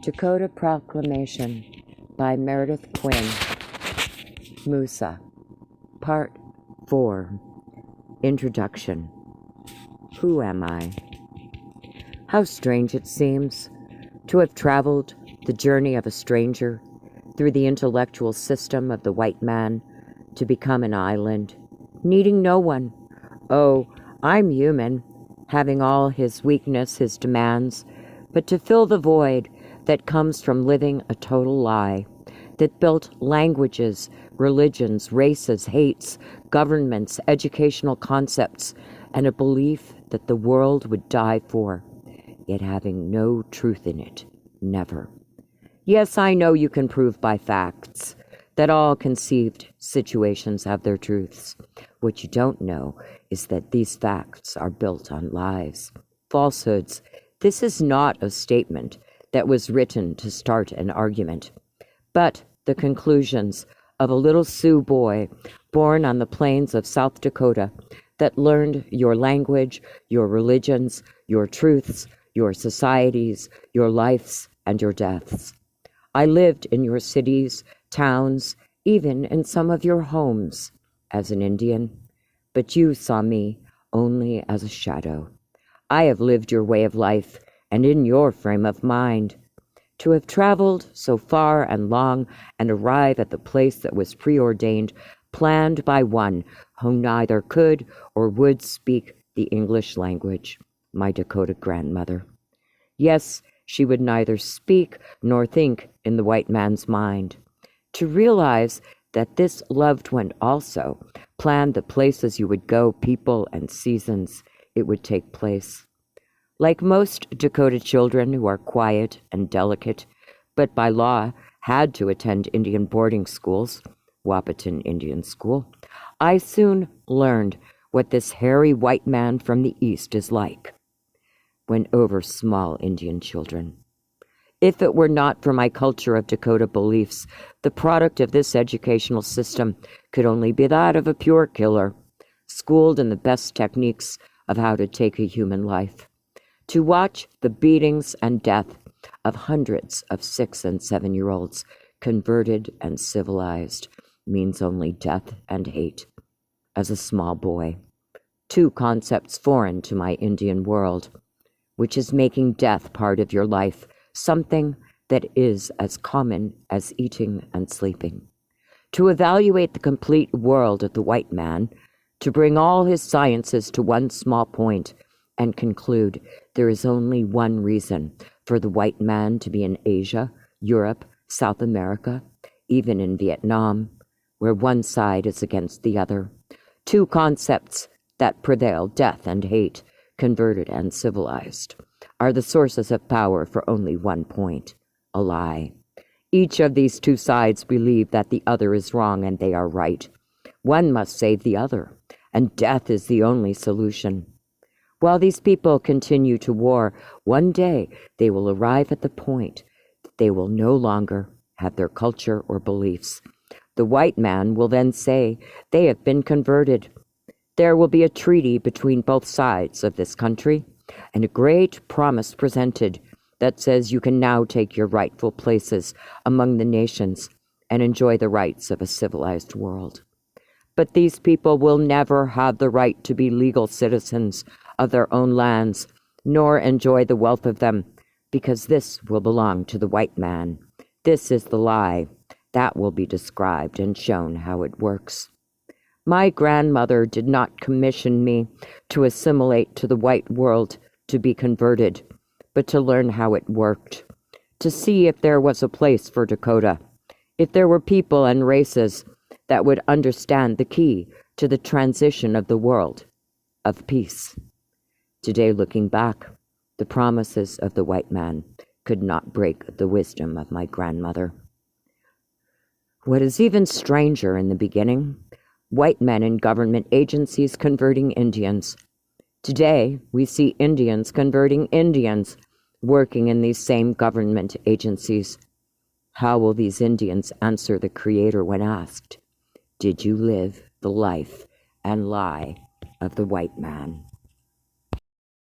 Dakota Proclamation by Meredith Quinn Musa. Part 4. Introduction. Who am I? How strange it seems to have traveled the journey of a stranger through the intellectual system of the white man to become an island, needing no one. Oh, I'm human, having all his weakness, his demands, but to fill the void that comes from living a total lie, that built languages, religions, races, hates, governments, educational concepts, and a belief that the world would die for, yet having no truth in it, never. Yes, I know you can prove by facts that all conceived situations have their truths. What you don't know is that these facts are built on lies, falsehoods. This is not a statement that was written to start an argument, but the conclusions of a little Sioux boy born on the plains of South Dakota that learned your language, your religions, your truths, your societies, your lives, and your deaths. I lived in your cities, towns, even in some of your homes as an Indian, but you saw me only as a shadow. I have lived your way of life and in your frame of mind. To have traveled so far and long and arrive at the place that was preordained, planned by one who neither could or would speak the English language, my Dakota grandmother. Yes, she would neither speak nor think in the white man's mind. To realize that this loved one also planned the places you would go, people and seasons it would take place. Like most Dakota children who are quiet and delicate, but by law had to attend Indian boarding schools, Wahpeton Indian School, I soon learned what this hairy white man from the East is like when over small Indian children. If it were not for my culture of Dakota beliefs, the product of this educational system could only be that of a pure killer, schooled in the best techniques of how to take a human life. To watch the beatings and death of hundreds of 6- and 7-year-olds converted and civilized means only death and hate. As a small boy, two concepts foreign to my Indian world, which is making death part of your life, something that is as common as eating and sleeping. To evaluate the complete world of the white man, to bring all his sciences to one small point, and conclude there is only one reason for the white man to be in Asia, Europe, South America, even in Vietnam, where one side is against the other. Two concepts that prevail, death and hate, converted and civilized, are the sources of power for only one point, a lie. Each of these two sides believe that the other is wrong and they are right. One must save the other, and death is the only solution. While these people continue to war, one day they will arrive at the point that they will no longer have their culture or beliefs. The white man will then say they have been converted. There will be a treaty between both sides of this country and a great promise presented that says you can now take your rightful places among the nations and enjoy the rights of a civilized world. But these people will never have the right to be legal citizens of their own lands, nor enjoy the wealth of them, because this will belong to the white man. This is the lie. That will be described and shown how it works. My grandmother did not commission me to assimilate to the white world, to be converted, but to learn how it worked, to see if there was a place for Dakota, if there were people and races that would understand the key to the transition of the world, of peace. Today, looking back, the promises of the white man could not break the wisdom of my grandmother. What is even stranger in the beginning, white men in government agencies converting Indians. Today, we see Indians converting Indians working in these same government agencies. How will these Indians answer the Creator when asked, "Did you live the life and lie of the white man?"